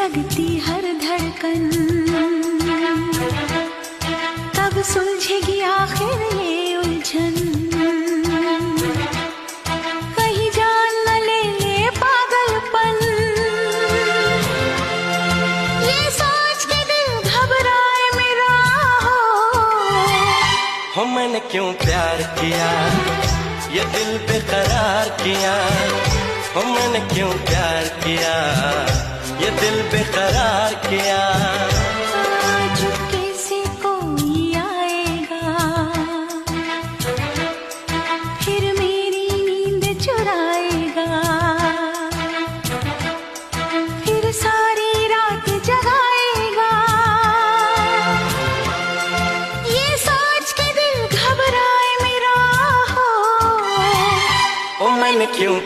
लगती हर धड़कन, कब सुलझेगी आखिर ये उलझन। कहीं जान न ले ले पागलपन, ये सोच के दिल घबराए मेरा हो मैंने क्यों प्यार किया, ये दिल बेकरार किया। हो मैंने क्यों प्यार किया, ये दिल बेकरार किया। चुपके से कोई आएगा, फिर मेरी नींद चुराएगा, फिर सारी रात जगाएगा। ये सोच के दिल घबराए मेरा हो ओ मैंने क्यों